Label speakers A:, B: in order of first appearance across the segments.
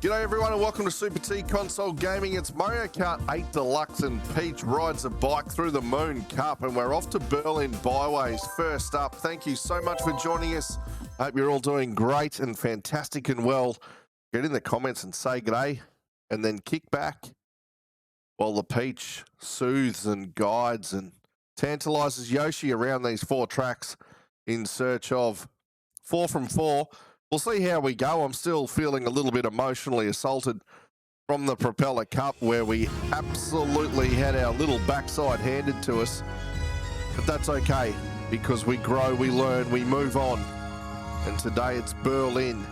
A: G'day everyone and welcome to Super T Console Gaming. It's Mario Kart 8 Deluxe and Peach rides a bike through the Moon Cup and we're off to Berlin Byways. First up, thank you so much for joining us. I hope you're all doing great and fantastic and well. Get in the comments and say g'day and then kick back while the Peach soothes and guides and tantalizes Yoshi around these 4 tracks in search of 4 from 4. We'll see how we go. I'm still feeling a little bit emotionally assaulted from the Propeller Cup where we absolutely had our little backside handed to us. But that's okay because we grow, we learn, we move on. And today it's Berlin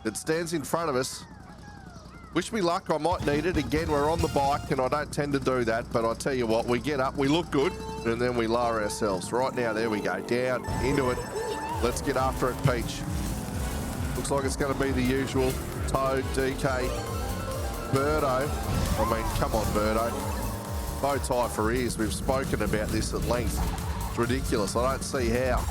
A: that stands in front of us. Wish me luck, I might need it. Again, we're on the bike and I don't tend to do that, but I tell you what, we get up, we look good, and then we lower ourselves. Right now, there we go, down, into it. Let's get after it, Peach. Looks like it's going to be the usual. Toad, DK, Birdo. I mean, come on, Birdo. Bow tie for ears. We've spoken about this at length. It's ridiculous. I don't see how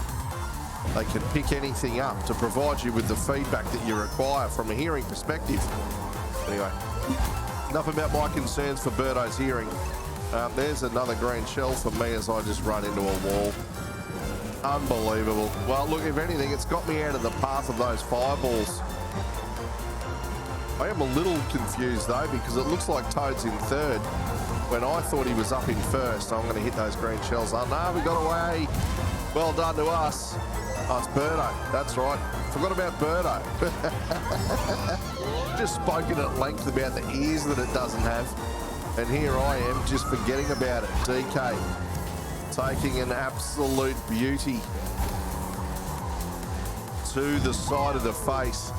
A: they can pick anything up to provide you with the feedback that you require from a hearing perspective. Anyway, enough about my concerns for Birdo's hearing. There's another green shell for me as I just run into a wall. Unbelievable. Well, look, if anything, it's got me out of the path of those fireballs. I am a little confused, though, because it looks like Toad's in third when I thought he was up in first. I'm going to hit those green shells. Oh, no, we got away. Well done to us. Oh, it's Birdo. That's right. Forgot about Birdo. Just spoken at length about the ears that it doesn't have. And here I am just forgetting about it. DK. Taking an absolute beauty to the side of the face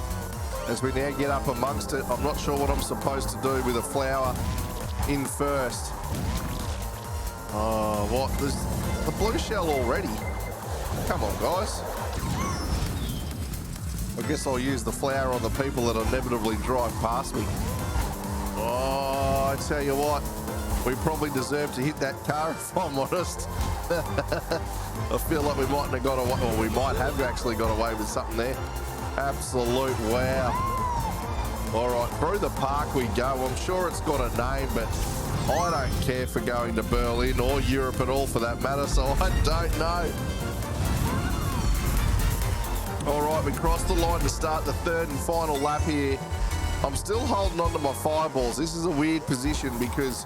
A: as we now get up amongst it. I'm not sure what I'm supposed to do with a flower in first. Oh, what? There's the blue shell already. Come on, guys. I guess I'll use the flower on the people that inevitably drive past me. Oh, I tell you what. We probably deserve to hit that car, if I'm honest. I feel like we mightn't have got away, or we might have actually got away with something there. Absolute wow. All right, through the park we go. I'm sure it's got a name, but I don't care for going to Berlin or Europe at all for that matter, so I don't know. All right, we crossed the line to start the third and final lap here. I'm still holding on to my fireballs. This is a weird position because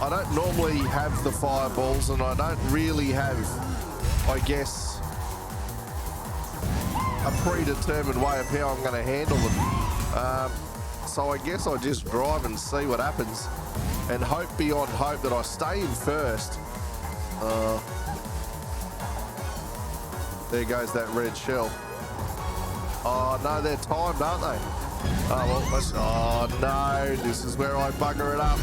A: I don't normally have the fireballs and I don't really have, I guess, a predetermined way of how I'm going to handle them. So I guess I just drive and see what happens and hope beyond hope that I stay in first. There goes that red shell. Oh no, they're timed, aren't they? Oh, well, oh no, this is where I bugger it up.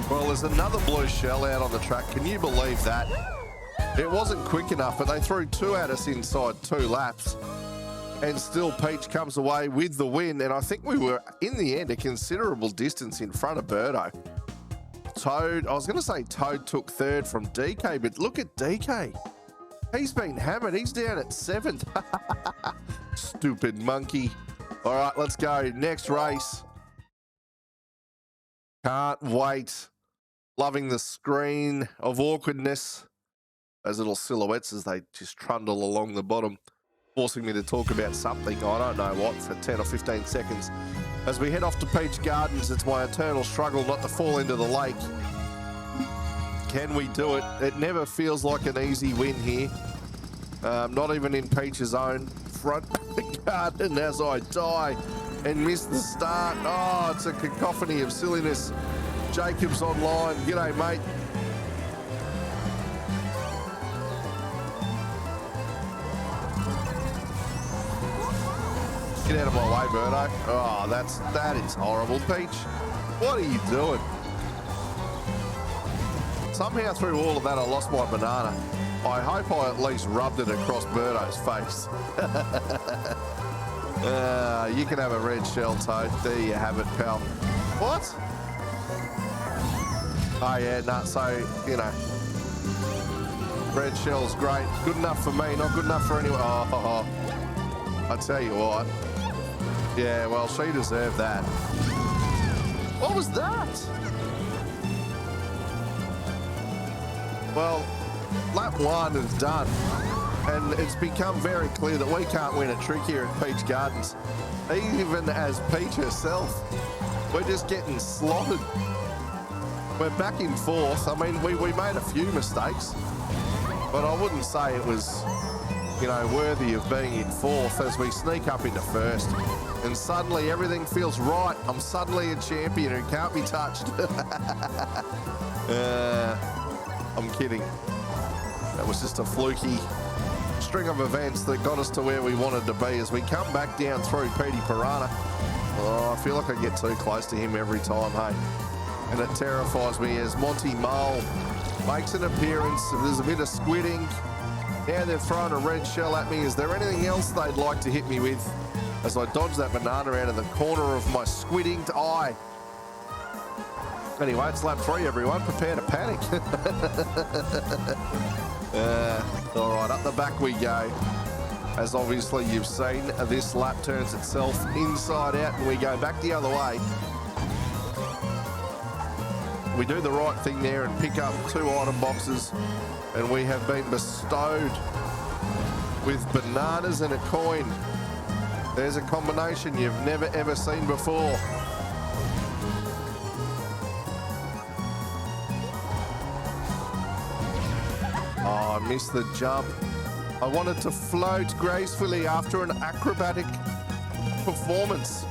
A: Well, there's another blue shell out on the track. Can you believe that? It wasn't quick enough, but they threw 2 at us inside 2 laps. And still Peach comes away with the win. And I think we were, in the end, a considerable distance in front of Birdo. Toad, I was going to say Toad took third from DK, but look at DK. He's been hammered. He's down at 7th. Stupid monkey. All right, let's go. Next race. Can't wait. Loving the screen of awkwardness. Those little silhouettes as they just trundle along the bottom, forcing me to talk about something, I don't know what, for 10 or 15 seconds. As we head off to Peach Gardens, it's my eternal struggle not to fall into the lake. Can we do it? It never feels like an easy win here. Not even in Peach's own front garden as I die and miss the start. Oh, it's a cacophony of silliness. Jacob's online. G'day, mate. Get out of my way, Birdo. Oh, that is horrible, Peach. What are you doing? Somehow through all of that, I lost my banana. I hope I at least rubbed it across Birdo's face. You can have a red shell, Toad. There you have it, pal. What? Oh, yeah, no, so, you know, red shell's great. Good enough for me, not good enough for anyone. Oh. I tell you what. Yeah, well, she deserved that. What was that? Well, lap 1 is done. And it's become very clear that we can't win a trick here at Peach Gardens. Even as Peach herself, we're just getting slaughtered. We're back in 4th. I mean, we made a few mistakes, but I wouldn't say it was, you know, worthy of being in 4th as we sneak up into 1st. And suddenly everything feels right. I'm suddenly a champion who can't be touched. I'm kidding. That was just a fluky string of events that got us to where we wanted to be as we come back down through Petey Piranha. Oh, I feel like I get too close to him every time, hey? And it terrifies me as Monty Mole makes an appearance. There's a bit of squidding. Now they're throwing a red shell at me. Is there anything else they'd like to hit me with? As I dodge that banana out of the corner of my squiddinged eye. Anyway, it's lap 3, everyone. Prepare to panic. All right, up the back we go. As obviously you've seen, this lap turns itself inside out and we go back the other way. We do the right thing there and pick up 2 item boxes, and we have been bestowed with bananas and a coin. There's a combination you've never ever seen before. Oh, I missed the jump. I wanted to float gracefully after an acrobatic performance,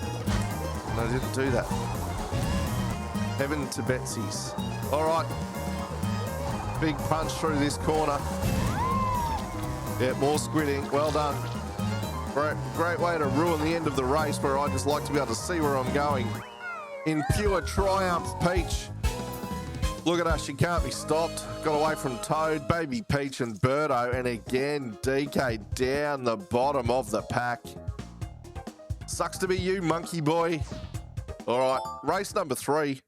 A: and I didn't do that. Heaven to Betsy's. All right. Big punch through this corner. Yeah, more squidding. Well done. Great way to ruin the end of the race where I just like to be able to see where I'm going. In pure triumph, Peach. Look at her, she can't be stopped. Got away from Toad, Baby Peach and Birdo, and again, DK down the bottom of the pack. Sucks to be you, monkey boy. All right, race number 3.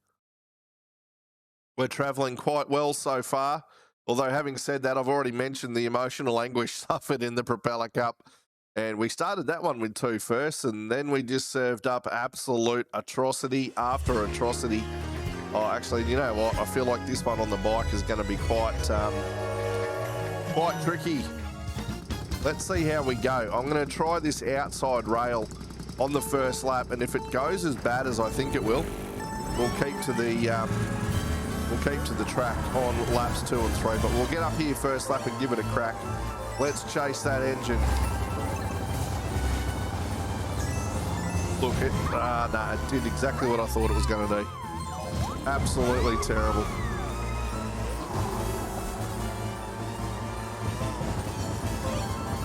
A: We're traveling quite well so far. Although having said that, I've already mentioned the emotional anguish suffered in the Propeller Cup. And we started that one with 2 firsts, and then we just served up absolute atrocity after atrocity. Oh, actually, you know what? I feel like this one on the bike is going to be quite tricky. Let's see how we go. I'm going to try this outside rail on the first lap, and if it goes as bad as I think it will, we'll keep to the track on laps 2 and 3. But we'll get up here first lap and give it a crack. Let's chase that engine. Look, it did exactly what I thought it was going to do. Absolutely terrible.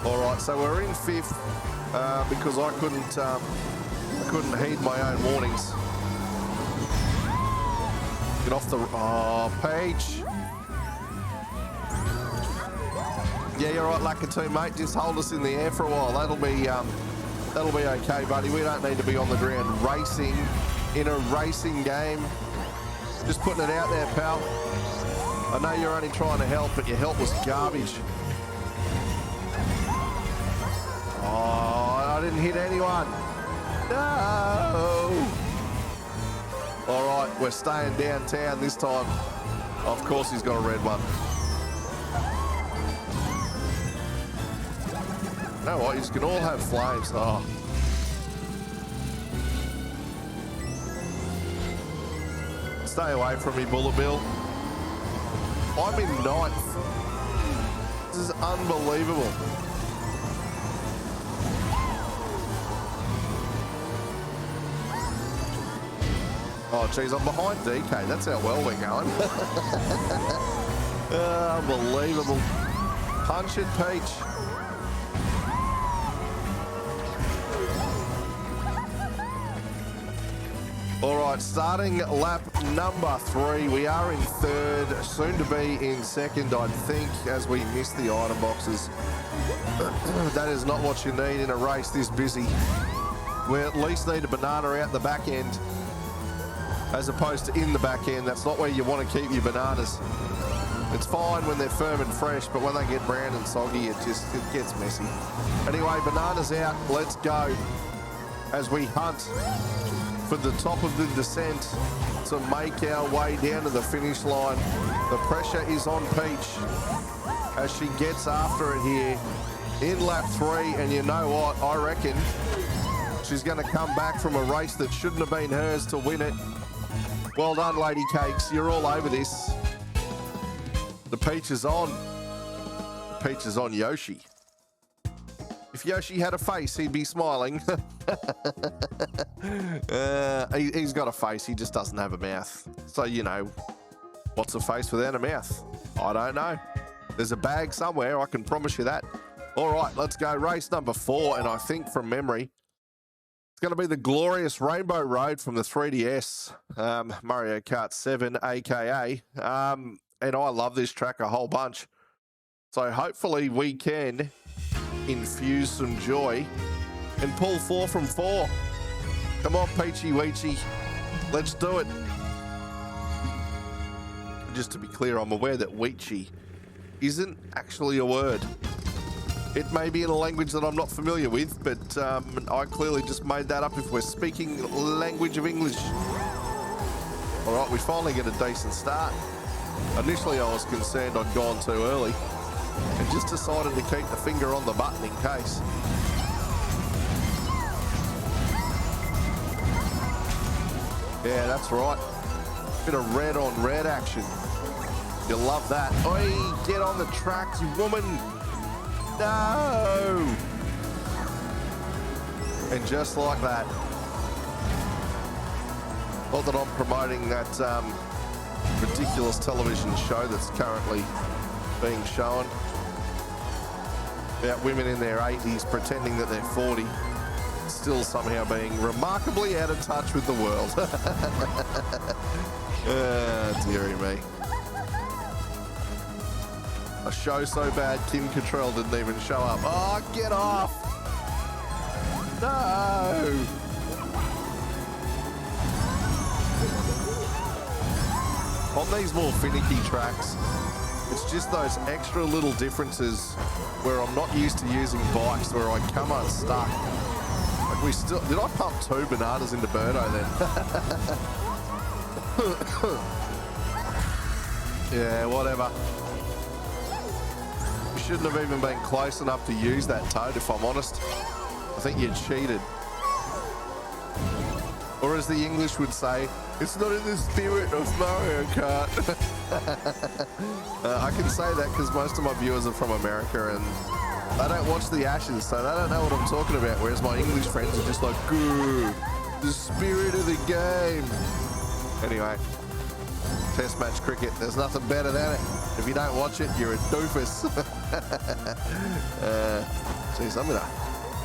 A: All right, so we're in 5th because I couldn't heed my own warnings. Get off the... Oh, Peach. Yeah, you're right, Lakitu, mate. Just hold us in the air for a while. That'll be okay, buddy. We don't need to be on the ground racing in a racing game. Just putting it out there, pal. I know you're only trying to help, but your help was garbage. Oh, I didn't hit anyone. No. All right, we're staying downtown this time. Of course, he's got a red one. You know what? You can all have flames. Oh. Stay away from me, Bullet Bill. I'm in 9th. This is unbelievable. Oh, geez, I'm behind DK. That's how well we're going. Unbelievable. Punch it, Peach. All right, starting lap number 3. We are in 3rd, soon to be in 2nd, I think, as we miss the item boxes. That is not what you need in a race this busy. We at least need a banana out the back end, as opposed to in the back end. That's not where you want to keep your bananas. It's fine when they're firm and fresh, but when they get brown and soggy, it gets messy. Anyway, bananas out. Let's go as we hunt for the top of the descent to make our way down to the finish line. The pressure is on Peach as she gets after it here in lap 3, and you know what? I reckon she's going to come back from a race that shouldn't have been hers to win it. Well done, Lady Cakes. You're all over this. The Peach is on. The Peach is on Yoshi. If Yoshi had a face, he'd be smiling. He's got a face, he just doesn't have a mouth. So, you know, what's a face without a mouth? I don't know. There's a bag somewhere, I can promise you that. All right, let's go. Race number 4, and I think from memory, it's going to be the glorious Rainbow Road from the 3DS, Mario Kart 7, aka. And I love this track a whole bunch. So hopefully we can infuse some joy and pull 4 from 4. Come on, Peachy Weechy. Let's do it. Just to be clear, I'm aware that Weechy isn't actually a word. It may be in a language that I'm not familiar with, but I clearly just made that up if we're speaking language of English. All right, we finally get a decent start. Initially, I was concerned I'd gone too early and just decided to keep the finger on the button in case. Yeah, that's right. Bit of red on red action. You love that. Oi, get on the tracks, woman. No! And just like that. Not that I'm promoting that ridiculous television show that's currently being shown about women in their 80s pretending that they're 40, still somehow being remarkably out of touch with the world. Dearie me. A show so bad Kim Cattrall didn't even show up. Oh, get off! No! On these more finicky tracks, it's just those extra little differences where I'm not used to using bikes where I come unstuck. Like we still... Did I pump 2 bananas into Birdo then? Yeah, whatever. You shouldn't have even been close enough to use that Toad, if I'm honest. I think you cheated. Or as the English would say, it's not in the spirit of Mario Kart. I can say that because most of my viewers are from America and they don't watch the Ashes, so they don't know what I'm talking about, whereas my English friends are just like, good, the spirit of the game. Anyway, Test match cricket, there's nothing better than it. If you don't watch it, you're a doofus. Geez, I'm gonna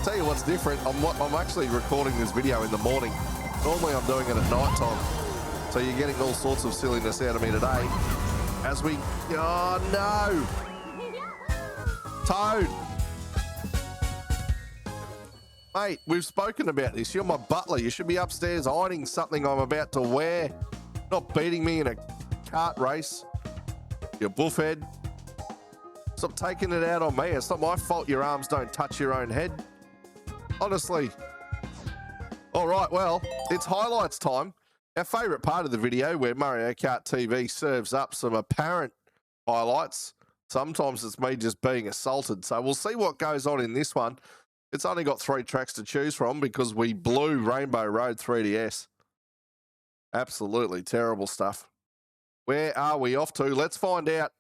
A: tell you what's different. I'm actually recording this video in the morning. Normally I'm doing it at night time. So you're getting all sorts of silliness out of me today. As we, oh no! Toad! Mate, we've spoken about this. You're my butler. You should be upstairs ironing something I'm about to wear. Not beating me in a kart race. You buffhead. Stop taking it out on me. It's not my fault your arms don't touch your own head. Honestly. All right, well, it's highlights time. Our favourite part of the video where Mario Kart TV serves up some apparent highlights. Sometimes it's me just being assaulted. So we'll see what goes on in this one. It's only got 3 tracks to choose from because we blew Rainbow Road 3DS. Absolutely terrible stuff. Where are we off to? Let's find out.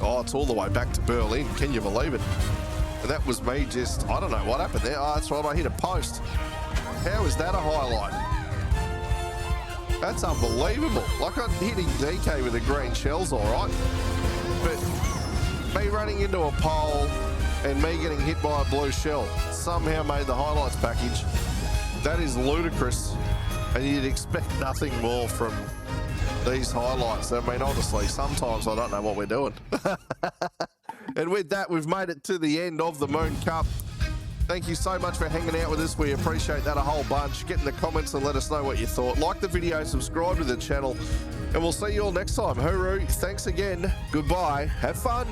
A: Oh, it's all the way back to Berlin. Can you believe it? And that was me just, I don't know what happened there. Oh, that's right, I hit a post. How is that a highlight? That's unbelievable. Like I'm hitting DK with the green shells, all right. But me running into a pole and me getting hit by a blue shell somehow made the highlights package. That is ludicrous. And you'd expect nothing more from these highlights. I mean, honestly, sometimes I don't know what we're doing. And with that, we've made it to the end of the Moon Cup. Thank you so much for hanging out with us. We appreciate that a whole bunch. Get in the comments and let us know what you thought. Like the video, subscribe to the channel, and we'll see you all next time. Hooroo. Thanks again. Goodbye. Have fun.